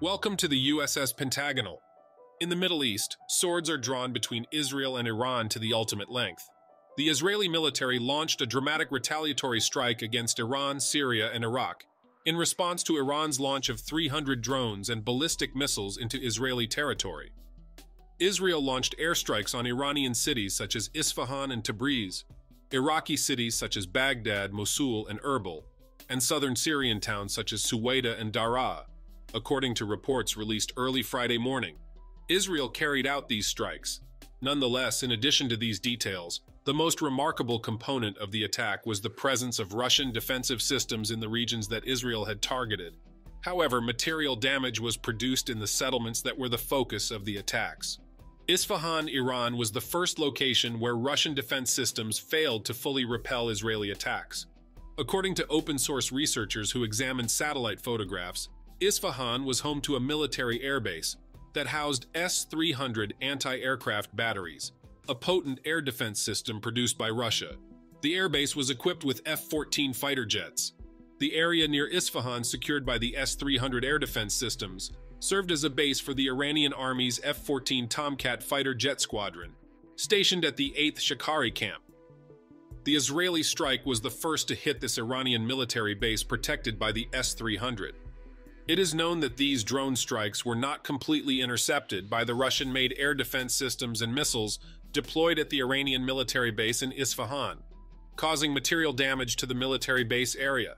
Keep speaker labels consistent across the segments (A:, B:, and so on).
A: Welcome to the USS Pentagonal. In the Middle East, swords are drawn between Israel and Iran to the ultimate length. The Israeli military launched a dramatic retaliatory strike against Iran, Syria, and Iraq, in response to Iran's launch of 300 drones and ballistic missiles into Israeli territory. Israel launched airstrikes on Iranian cities such as Isfahan and Tabriz, Iraqi cities such as Baghdad, Mosul, and Erbil, and southern Syrian towns such as Suwaida and Daraa, according to reports released early Friday morning. Israel carried out these strikes. Nonetheless, in addition to these details, the most remarkable component of the attack was the presence of Russian defensive systems in the regions that Israel had targeted. However, material damage was produced in the settlements that were the focus of the attacks. Isfahan, Iran, was the first location where Russian defense systems failed to fully repel Israeli attacks. According to open-source researchers who examined satellite photographs, Isfahan was home to a military airbase that housed S-300 anti-aircraft batteries, a potent air defense system produced by Russia. The airbase was equipped with F-14 fighter jets. The area near Isfahan, secured by the S-300 air defense systems, served as a base for the Iranian Army's F-14 Tomcat fighter jet squadron, stationed at the 8th Shakari camp. The Israeli strike was the first to hit this Iranian military base protected by the S-300. It is known that these drone strikes were not completely intercepted by the Russian-made air defense systems and missiles deployed at the Iranian military base in Isfahan, causing material damage to the military base area.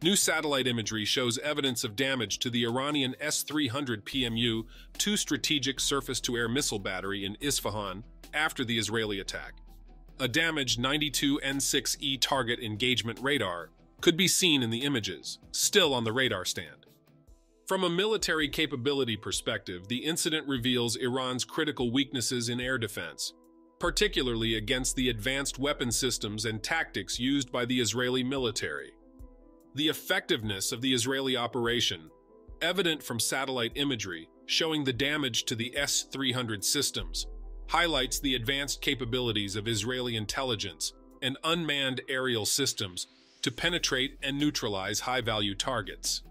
A: New satellite imagery shows evidence of damage to the Iranian S-300 PMU-2 strategic surface-to-air missile battery in Isfahan after the Israeli attack. A damaged 92 N6E target engagement radar could be seen in the images, still on the radar stand. From a military capability perspective, the incident reveals Iran's critical weaknesses in air defense, particularly against the advanced weapon systems and tactics used by the Israeli military. The effectiveness of the Israeli operation, evident from satellite imagery showing the damage to the S-300 systems, highlights the advanced capabilities of Israeli intelligence and unmanned aerial systems to penetrate and neutralize high-value targets.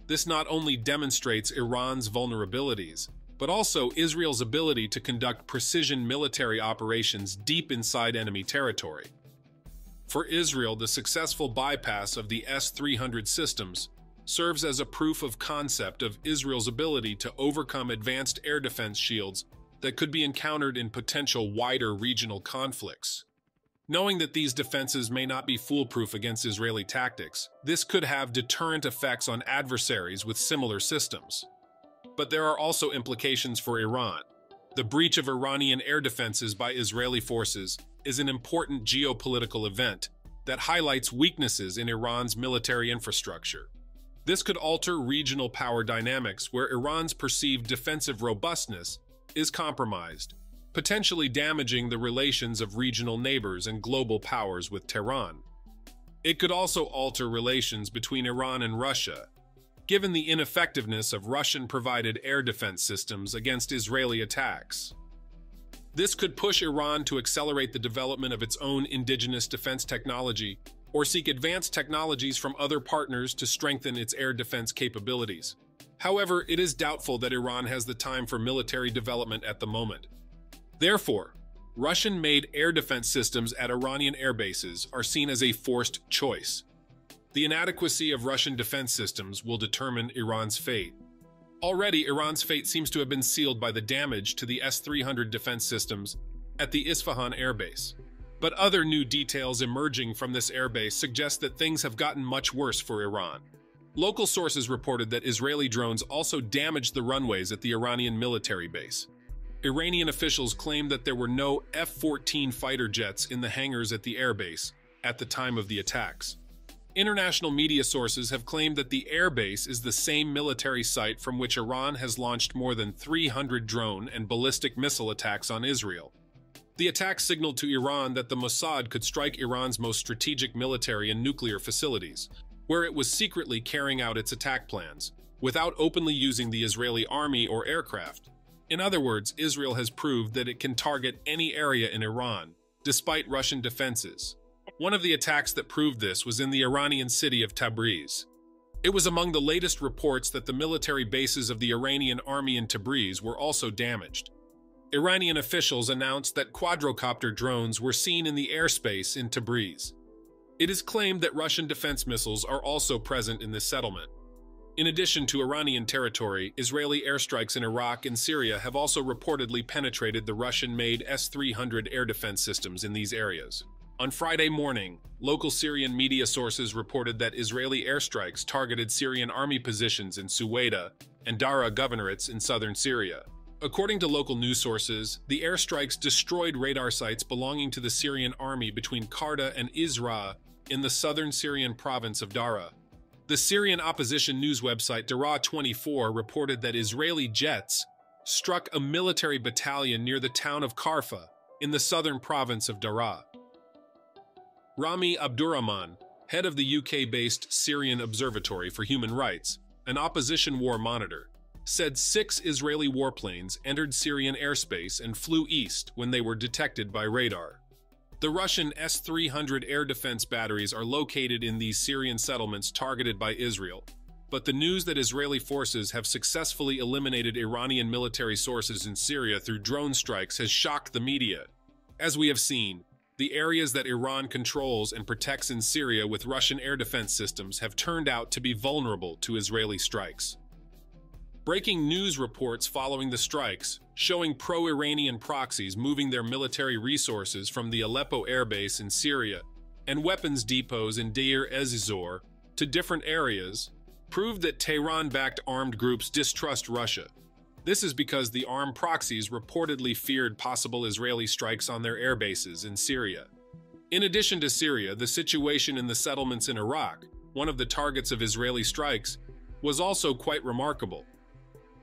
A: This not only demonstrates Iran's vulnerabilities, but also Israel's ability to conduct precision military operations deep inside enemy territory. For Israel, the successful bypass of the S-300 systems serves as a proof of concept of Israel's ability to overcome advanced air defense shields that could be encountered in potential wider regional conflicts. Knowing that these defenses may not be foolproof against Israeli tactics, this could have deterrent effects on adversaries with similar systems. But there are also implications for Iran. The breach of Iranian air defenses by Israeli forces is an important geopolitical event that highlights weaknesses in Iran's military infrastructure. This could alter regional power dynamics where Iran's perceived defensive robustness is compromised, potentially damaging the relations of regional neighbors and global powers with Tehran. It could also alter relations between Iran and Russia, given the ineffectiveness of Russian-provided air defense systems against Israeli attacks. This could push Iran to accelerate the development of its own indigenous defense technology or seek advanced technologies from other partners to strengthen its air defense capabilities. However, it is doubtful that Iran has the time for military development at the moment. Therefore, Russian-made air defense systems at Iranian air bases are seen as a forced choice. The inadequacy of Russian defense systems will determine Iran's fate. Already, Iran's fate seems to have been sealed by the damage to the S-300 defense systems at the Isfahan airbase. But other new details emerging from this airbase suggest that things have gotten much worse for Iran. Local sources reported that Israeli drones also damaged the runways at the Iranian military base. Iranian officials claimed that there were no F-14 fighter jets in the hangars at the airbase at the time of the attacks. International media sources have claimed that the airbase is the same military site from which Iran has launched more than 300 drone and ballistic missile attacks on Israel. The attack signaled to Iran that the Mossad could strike Iran's most strategic military and nuclear facilities, where it was secretly carrying out its attack plans, without openly using the Israeli army or aircraft. In other words, Israel has proved that it can target any area in Iran, despite Russian defenses. One of the attacks that proved this was in the Iranian city of Tabriz. It was among the latest reports that the military bases of the Iranian army in Tabriz were also damaged. Iranian officials announced that quadrocopter drones were seen in the airspace in Tabriz. It is claimed that Russian defense missiles are also present in this settlement. In addition to Iranian territory, Israeli airstrikes in Iraq and Syria have also reportedly penetrated the Russian-made S-300 air defense systems in these areas. On Friday morning, local Syrian media sources reported that Israeli airstrikes targeted Syrian army positions in Suwaida and Dara governorates in southern Syria. According to local news sources, the airstrikes destroyed radar sites belonging to the Syrian army between Karda and Izra in the southern Syrian province of Dara. The Syrian opposition news website Dara24 reported that Israeli jets struck a military battalion near the town of Karfa in the southern province of Dara. Rami Abdurrahman, head of the UK-based Syrian Observatory for Human Rights, an opposition war monitor, said 6 Israeli warplanes entered Syrian airspace and flew east when they were detected by radar. The Russian S-300 air defense batteries are located in these Syrian settlements targeted by Israel, but the news that Israeli forces have successfully eliminated Iranian military sources in Syria through drone strikes has shocked the media. As we have seen, the areas that Iran controls and protects in Syria with Russian air defense systems have turned out to be vulnerable to Israeli strikes. Breaking news reports following the strikes, showing pro-Iranian proxies moving their military resources from the Aleppo airbase in Syria and weapons depots in Deir ez-Zor to different areas, proved that Tehran-backed armed groups distrust Russia. This is because the armed proxies reportedly feared possible Israeli strikes on their air bases in Syria. In addition to Syria, the situation in the settlements in Iraq, one of the targets of Israeli strikes, was also quite remarkable.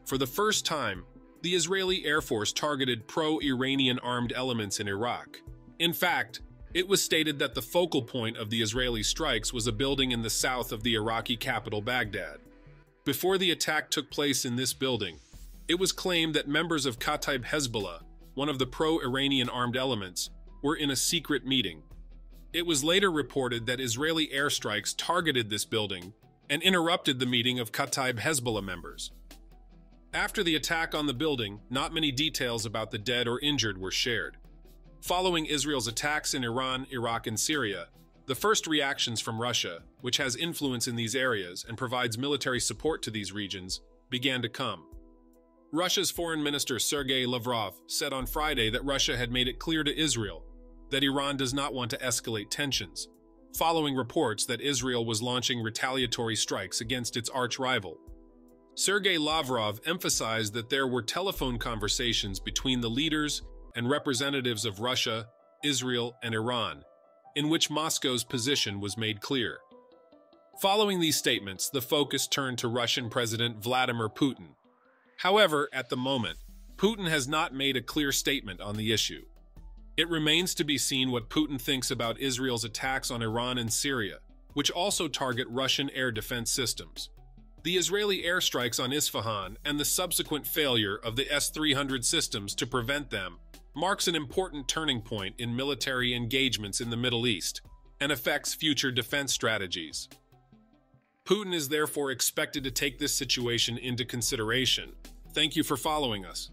A: For the first time, the Israeli Air Force targeted pro-Iranian armed elements in Iraq. In fact, it was stated that the focal point of the Israeli strikes was a building in the south of the Iraqi capital, Baghdad. Before the attack took place in this building, it was claimed that members of Kataib Hezbollah, one of the pro-Iranian armed elements, were in a secret meeting. It was later reported that Israeli airstrikes targeted this building and interrupted the meeting of Kataib Hezbollah members. After the attack on the building, not many details about the dead or injured were shared. Following Israel's attacks in Iran, Iraq, and Syria, the first reactions from Russia, which has influence in these areas and provides military support to these regions, began to come. Russia's Foreign Minister Sergei Lavrov said on Friday that Russia had made it clear to Israel that Iran does not want to escalate tensions, following reports that Israel was launching retaliatory strikes against its arch-rival. Sergei Lavrov emphasized that there were telephone conversations between the leaders and representatives of Russia, Israel, and Iran, in which Moscow's position was made clear. Following these statements, the focus turned to Russian President Vladimir Putin. However, at the moment, Putin has not made a clear statement on the issue. It remains to be seen what Putin thinks about Israel's attacks on Iran and Syria, which also target Russian air defense systems. The Israeli airstrikes on Isfahan and the subsequent failure of the S-300 systems to prevent them marks an important turning point in military engagements in the Middle East and affects future defense strategies. Putin is therefore expected to take this situation into consideration. Thank you for following us.